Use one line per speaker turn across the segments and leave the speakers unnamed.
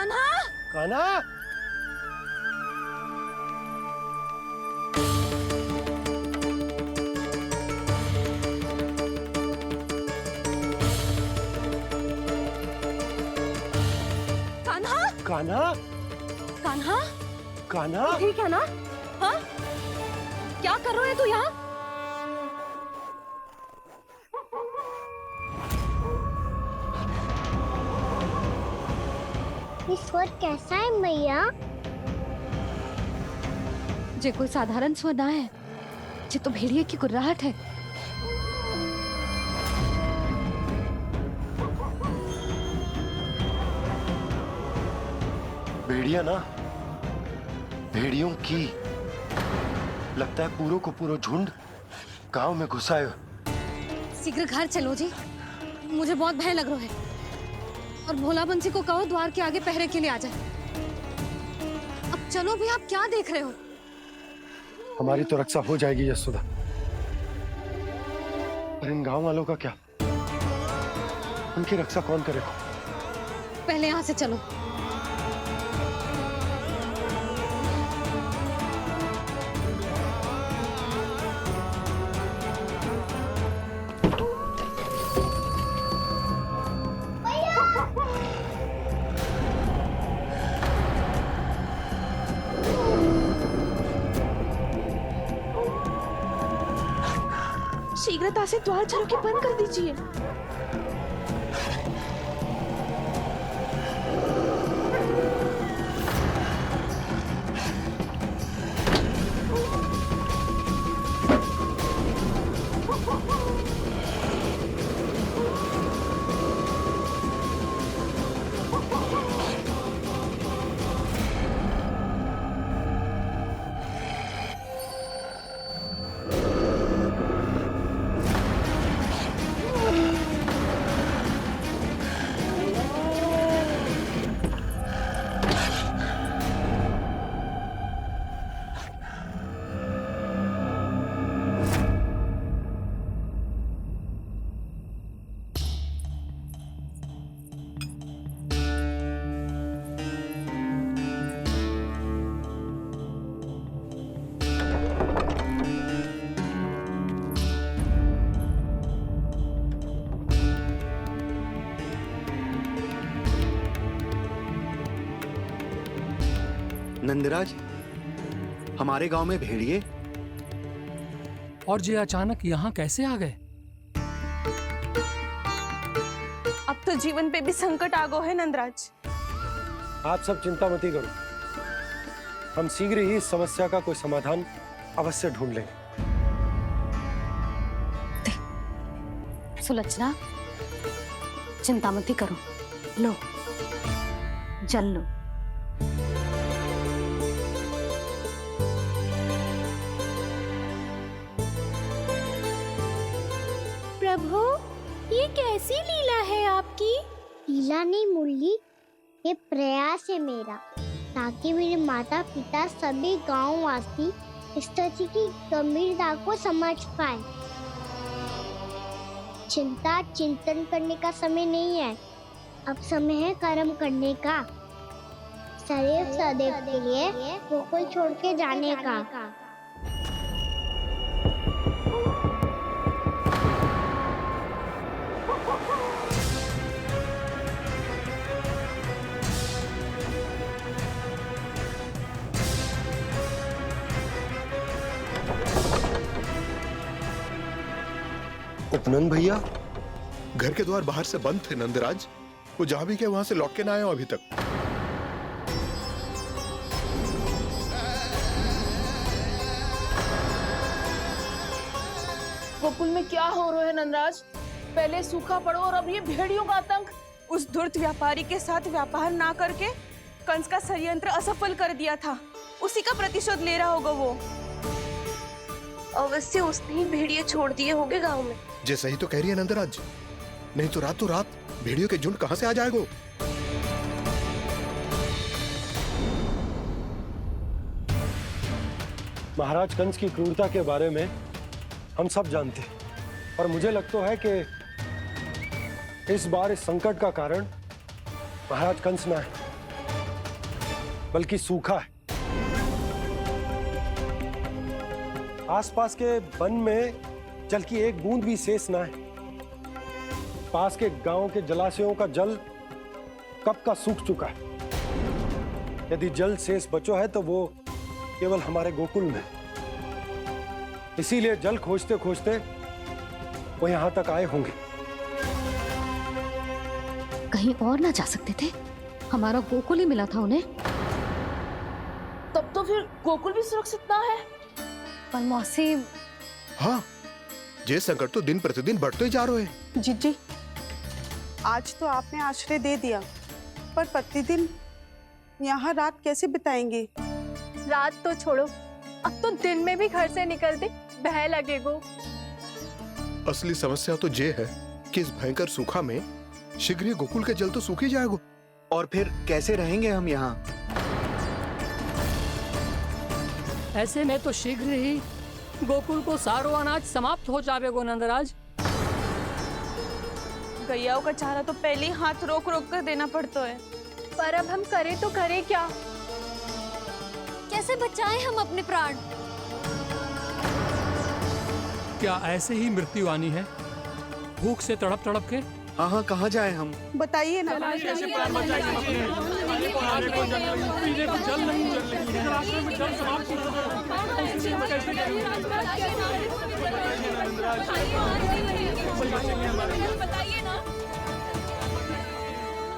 कान्हा!
कान्हा!
कान्हा!
कान्हा!
कान्हा!
कान्हा!
ठीक है ना? हाँ? क्या कर रहे हो तू यहाँ?
ये स्वर कैसा है मैया?
जे कोई साधारण स्वर ना है, जे तो भेड़िए की गुर्राहट है।
भेड़िया ना, भेड़ियों की लगता है पूरो को पूरो झुंड गांव में घुसा है।
शीघ्र घर चलो जी, मुझे बहुत भय लग रहा है। और भोला बंसी को कहो द्वार के आगे पहरे के लिए आ जाए। अब चलो भी, आप क्या देख रहे हो?
हमारी तो रक्षा हो जाएगी यशोदा, पर इन गांव वालों का क्या? उनकी रक्षा कौन करेगा?
पहले यहाँ से चलो।
शीघ्रता से द्वार चारों के बंद कर दीजिए।
नंदराज, हमारे गांव में भेड़िए
और ये अचानक यहाँ कैसे आ गए?
अब तो जीवन पे भी संकट आ गो है नंदराज।
आप सब चिंता मत करो, हम शीघ्र ही इस समस्या का कोई समाधान अवश्य ढूंढ लेंगे।
सुलक्षणा, चिंता मत करो, लो जल लो।
प्रभु, ये कैसी लीला है आपकी? लीला नहीं मुरली, ये प्रयास है मेरा, ताकि मेरे माता पिता सभी गांव वासी स्थिति की गंभीरता को समझ पाए। चिंता चिंतन करने का समय नहीं है, अब समय है कर्म करने का, सदैव सदैव के लिए गोकुल छोड़ के जाने का।
उपनंद भैया,
घर के द्वार बाहर से बंद थे नंदराज, वो जहां भी गए वहां से लौट के ना आए हो अभी तक।
गोकुल में क्या हो रहा है नंदराज? पहले सूखा पड़ो और अब ये भेड़ियों का आतंक। उस धूर्त व्यापारी के साथ व्यापार ना करके कंस का षड्यंत्र असफल कर दिया था, उसी का प्रतिशोध ले रहा होगा वो। अवश्य उसने ही भेड़िए छोड़ दिए होंगे गांव में।
जैसा ही तो कह रही है नंदराज, नहीं तो रात भेड़ियों के झुंड कहां से आ जाएगा?
महाराज कंस की क्रूरता के बारे में हम सब जानते हैं, और मुझे लगता है कि इस बार इस संकट का कारण महाराज कंस ना है,
बल्कि सूखा है। आसपास के वन में जल की एक बूंद भी शेष ना है। पास के गांव के जलाशयों का जल कब का सूख चुका है। यदि जल शेष बचो है तो वो केवल हमारे गोकुल में। इसीलिए जल खोजते खोजते वो यहां तक आए होंगे।
कहीं और ना जा सकते थे? हमारा गोकुल ही मिला था उन्हें।
तब तो फिर गोकुल भी सुरक्षित ना है।
पर मौसी,
हाँ, ये संकट तो दिन प्रतिदिन बढ़ते जा रहे हैं।
जीजी, आज तो आपने आश्रय दे दिया, पर प्रतिदिन यहाँ रात कैसे बिताएंगे?
रात तो छोड़ो, अब तो दिन में भी घर से निकलते भय लगेगो।
असली समस्या तो ये है कि इस भयंकर सूखा में शीघ्र ही गोकुल के जल तो सूख ही जाएगा।
और फिर कैसे रहेंगे हम यहाँ?
ऐसे में तो शीघ्र ही गोकुल को सारो अनाज समाप्त हो जाएगो नंदराज।
गैयाओं का चारा तो पहले ही हाथ रोक रोक कर देना पड़ता है।
पर अब हम करें तो करें क्या?
कैसे बचाएं हम अपने प्राण?
क्या ऐसे ही मृत्यु आनी है, भूख से तड़प तड़प के?
हाँ हाँ, कहाँ जाए हम?
बताइए ना।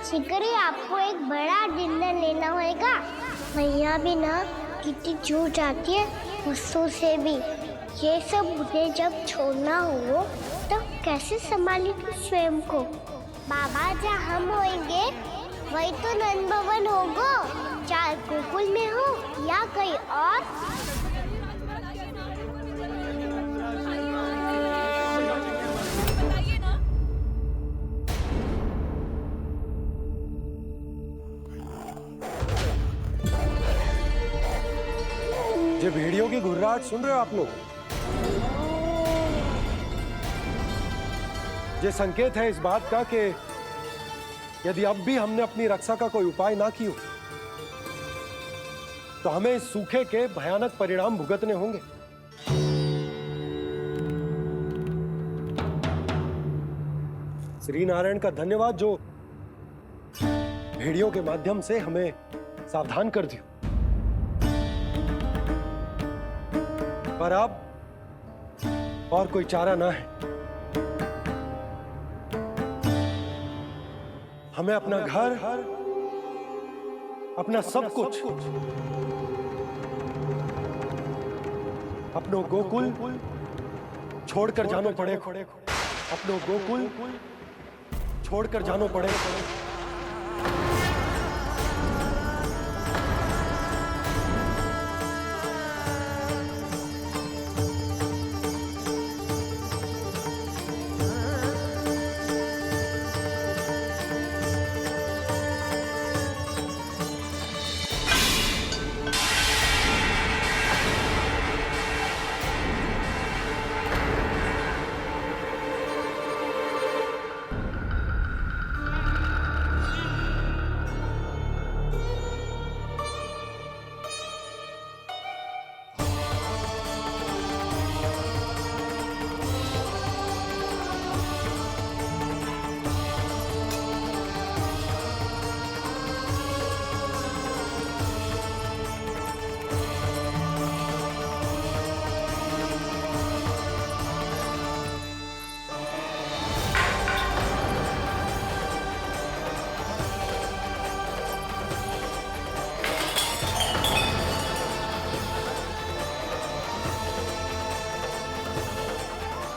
शीघ्र ही आपको एक बड़ा डिनर लेना होगा। मैया भी ना कितनी जूझ जाती है गुस्सों से भी। ये सब उन्हें जब छोड़ना हो तो कैसे संभाली तू स्वयं को? बाबा जहाँ हम होंगे वही तो नंद भवन होगा, चाहे गोकुल में हो या कहीं और।
ये भेड़ियों की घुर्राहट सुन रहे हो आप लोग? ये संकेत है इस बात का कि यदि अब भी हमने अपनी रक्षा का कोई उपाय ना किया तो हमें इस सूखे के भयानक परिणाम भुगतने होंगे। श्री नारायण का धन्यवाद जो भेड़ियों के माध्यम से हमें सावधान कर दिया। पर अब और कोई चारा ना है। हमें अपना घर, अपना सब कुछ, अपनो गोकुल छोड़कर जानो पड़े। अपनो गोकुल छोड़कर जानो पड़े।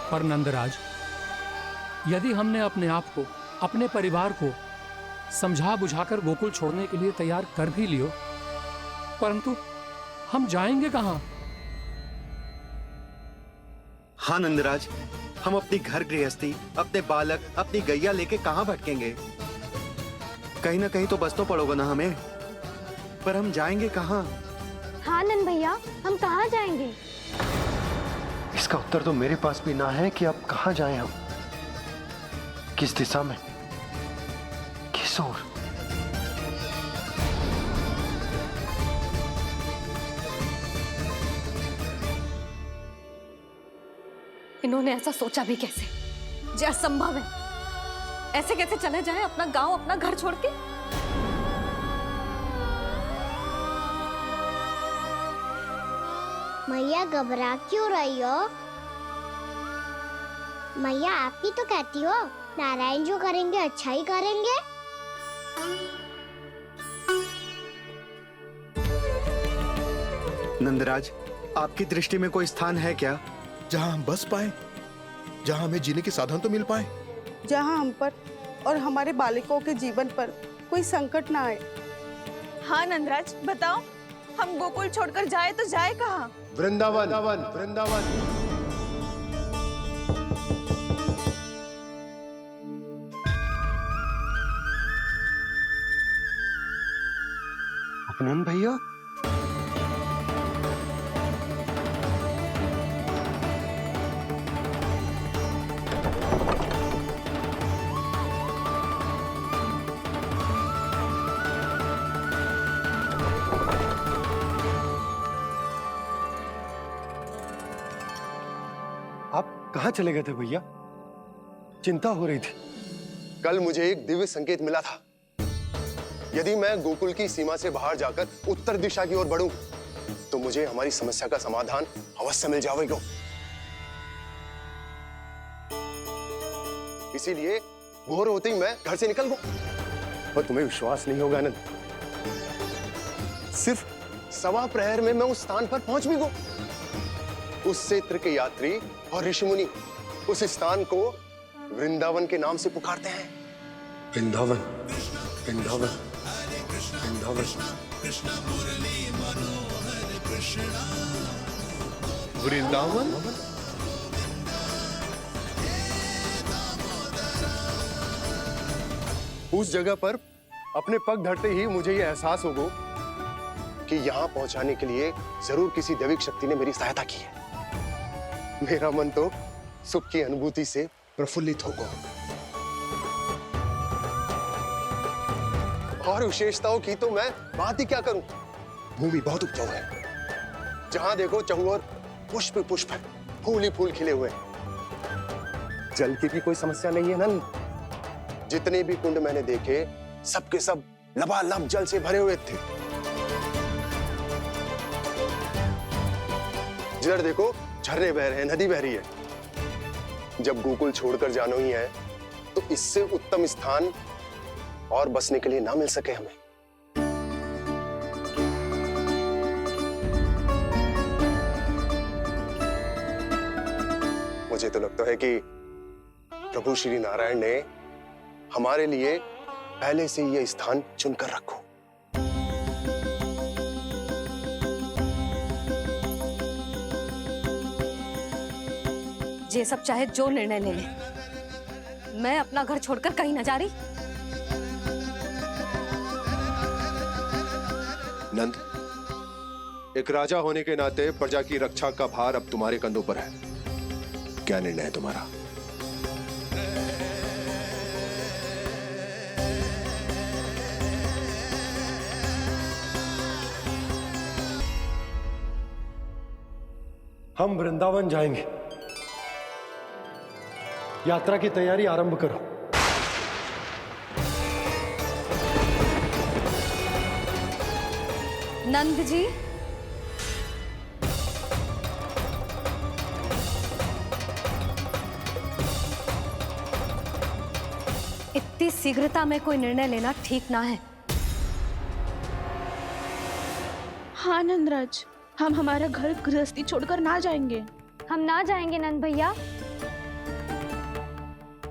पर नंदराज, यदि हमने अपने आप को, अपने परिवार को समझा बुझाकर गोकुल छोड़ने के लिए तैयार कर भी लियो, परंतु हम जाएंगे कहां?
हाँ नंदराज, हम अपनी घर गृहस्थी, अपने बालक, अपनी गैया लेके कहाँ भटकेंगे? कहीं ना कहीं तो बस तो पड़ोगा ना हमें। पर हम जाएंगे कहाँ?
हाँ नंद भैया, हम कहाँ जाएंगे?
इसका उत्तर तो मेरे पास भी ना है कि अब कहाँ जाएं हम, किस दिशा में, किस ओर।
इन्होंने ऐसा सोचा भी कैसे? जो असंभव है। ऐसे कैसे चले जाए अपना गांव, अपना घर छोड़ के?
मैया घबरा क्यों रही हो? मैया आप ही तो कहती हो नारायण जो करेंगे अच्छा ही करेंगे।
नंदराज, आपकी दृष्टि में कोई स्थान है क्या
जहां हम बस पाए, जहां हमें जीने के साधन तो मिल पाए,
जहाँ हम पर और हमारे बालकों के जीवन पर कोई संकट ना आए।
हाँ नंदराज, बताओ हम गोकुल छोड़कर जाए तो जाए कहाँ?
वृंदावन, वृंदावन।
अपनन भैया, आप कहाँ चले गए थे भैया? चिंता हो रही थी।
कल मुझे एक दिव्य संकेत मिला था। यदि मैं गोकुल की सीमा से बाहर जाकर उत्तर दिशा की ओर बढ़ूं, तो मुझे हमारी समस्या का समाधान अवश्य मिल जाएगा। इसीलिए भोर होते ही मैं घर से निकल गया। और तुम्हें विश्वास नहीं होगा आनंद, सिर्फ 1.25 प्रहर में मैं उस स्थान पर पहुंच भी गया। उस क्षेत्र के यात्री और ऋषिमुनि उस स्थान को वृंदावन के नाम से पुकारते हैं। वृंदावन, वृंदावन, वृंदावन।
वृंदावन।
उस जगह पर अपने पग धरते ही मुझे यह एहसास होगा कि यहाँ पहुंचाने के लिए जरूर किसी दैविक शक्ति ने मेरी सहायता की है। मेरा मन तो सुख की अनुभूति से प्रफुल्लित होगा। और विशेषताओं की तो मैं बात ही क्या करूं। भूमि बहुत उपजाऊ है, जहां देखो चहुओर पुष्प पुष्प है, फूल ही फूल खिले हुए हैं। जल की भी कोई समस्या नहीं है नंद। जितने भी कुंड मैंने देखे, सबके सब लबालब जल से भरे हुए थे। जिधर देखो झरने बह रहे हैं, नदी बह रही है। जब गोकुल छोड़कर जाना ही है, तो इससे उत्तम स्थान और बसने के लिए ना मिल सके हमें। मुझे तो लगता है कि प्रभु श्री नारायण ने हमारे लिए पहले से यह स्थान चुनकर रखो।
ये सब चाहे जो निर्णय ले ले, मैं अपना घर छोड़कर कहीं न जा रही।
नंद, एक राजा होने के नाते प्रजा की रक्षा का भार अब तुम्हारे कंधों पर है। क्या निर्णय है तुम्हारा?
हम वृंदावन जाएंगे। यात्रा की तैयारी आरंभ करो।
नंद जी, इतनी शीघ्रता में कोई निर्णय लेना ठीक ना है।
हाँ नंदराज, हम हमारा घर गृहस्थी छोड़कर ना जाएंगे।
हम ना जाएंगे नंद भैया।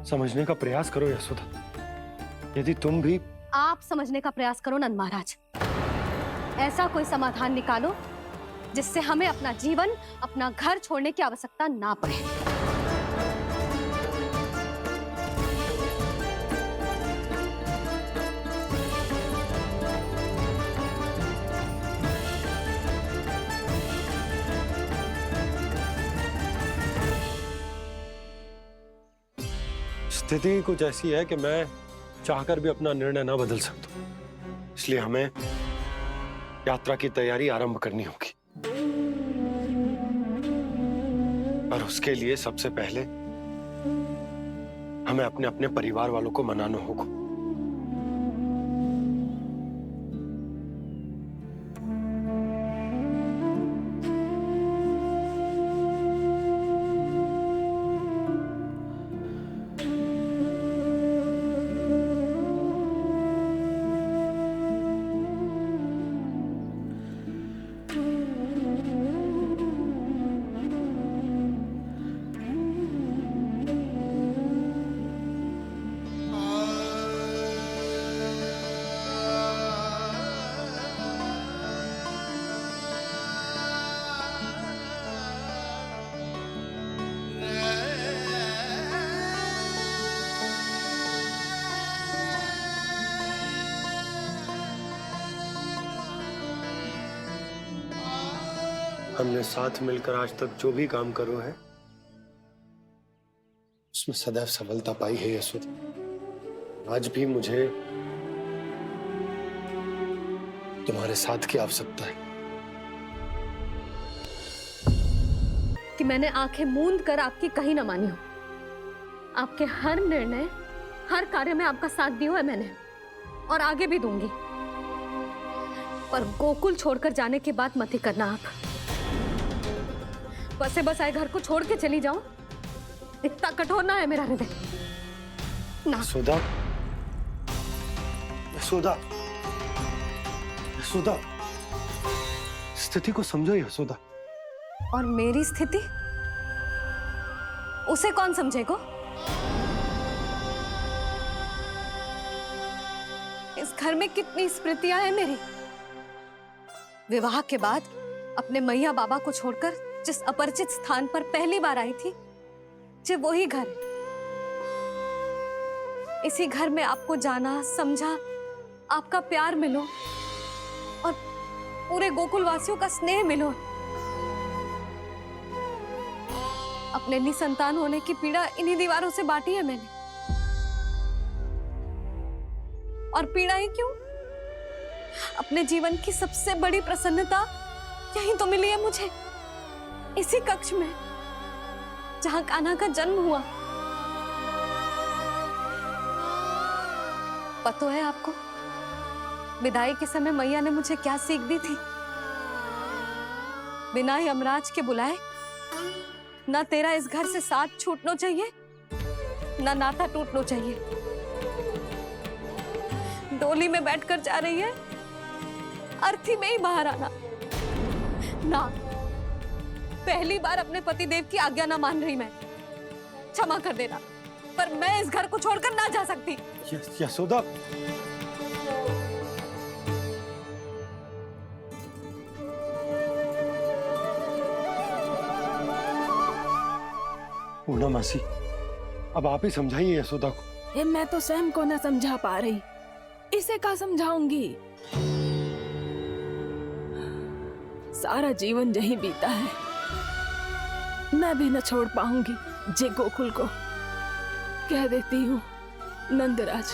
समझने का प्रयास करो यशोदा। यदि तुम भी
आप समझने का प्रयास करो नंद महाराज। ऐसा कोई समाधान निकालो जिससे हमें अपना जीवन, अपना घर छोड़ने की आवश्यकता ना पड़े।
स्थिति कुछ ऐसी है कि मैं चाहकर भी अपना निर्णय ना बदल सकता, इसलिए हमें यात्रा की तैयारी आरंभ करनी होगी। और उसके लिए सबसे पहले हमें अपने अपने परिवार वालों को मनाना होगा। हमने साथ मिलकर आज तक जो भी काम करो है उसमें सदैव सफलता पाई है यशोदा। आज भी मुझे तुम्हारे साथ की आवश्यकता है।
कि मैंने आंखें मूंद कर आपकी कहीं न मानी हो। आपके हर निर्णय, हर कार्य में आपका साथ दिया है मैंने, और आगे भी दूंगी। पर गोकुल छोड़कर जाने की बात मत ही करना आप। बसे बसाए घर को छोड़ के चली जाऊं, इतना कठोर ना है मेरा हृदय ना।
यशोदा, यशोदा, यशोदा, स्थिति को समझो यशोदा।
और मेरी स्थिति उसे कौन समझेगा? इस घर में कितनी स्मृतियां हैं मेरी। विवाह के बाद अपने मैया बाबा को छोड़कर जिस अपरिचित स्थान पर पहली बार आई थी, जो वही घर है। इसी घर में आपको जाना, समझा, आपका प्यार मिलो और पूरे गोकुल वासियों का स्नेह मिलो। अपने निसंतान होने की पीड़ा इन्हीं दीवारों से बांटी है मैंने। और पीड़ा ही क्यों? अपने जीवन की सबसे बड़ी प्रसन्नता यहीं तो मिली है मुझे, इसी कक्ष में जहां कान्हा का जन्म हुआ। पता है आपको विदाई के समय मैया ने मुझे क्या सीख दी थी? बिना यमराज के बुलाए ना तेरा इस घर से साथ छूटना चाहिए, ना नाता टूटना चाहिए। डोली में बैठकर जा रही है, अर्थी में ही बाहर आना ना। पहली बार अपने पति देव की आज्ञा ना मान रही मैं, क्षमा कर देना, पर मैं इस घर को छोड़कर ना जा सकती।
यशोदा, पूना मासी, अब आप ही समझाइए यशोदा को।
ये मैं तो स्वयं को न समझा पा रही, इसे क्या समझाऊंगी? सारा जीवन यही बीता है, मैं भी न छोड़ पाऊंगी जे गोकुल को। कह देती हूँ नंदराज।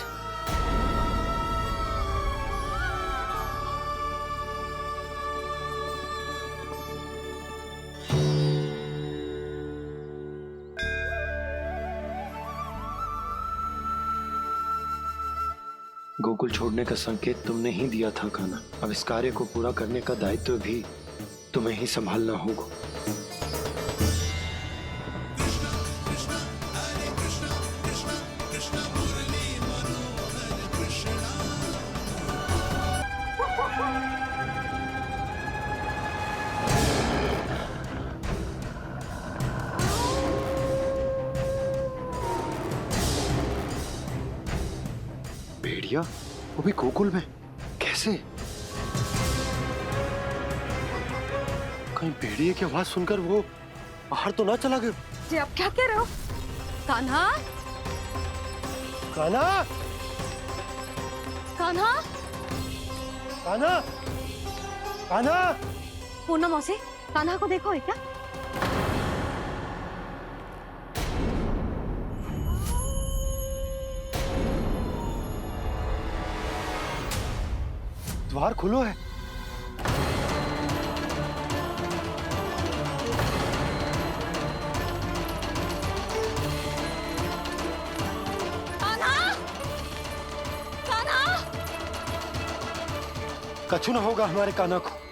गोकुल छोड़ने का संकेत तुमने ही दिया था कान्हा। अब इस कार्य को पूरा करने का दायित्व भी तुम्हें ही संभालना होगा। भेड़िया, वो भी गोकुल में? कैसे? कहीं भेड़िए की आवाज सुनकर वो बाहर तो ना चला गया?
जी आप क्या कह रहे हो? कान्हा,
कान्हा,
कान्हा,
कान्हा, कान्हा।
पूर्णा मौसी, कान्हा को देखो है क्या?
द्वार खुलो है। कछु न होगा हमारे कान्हा को।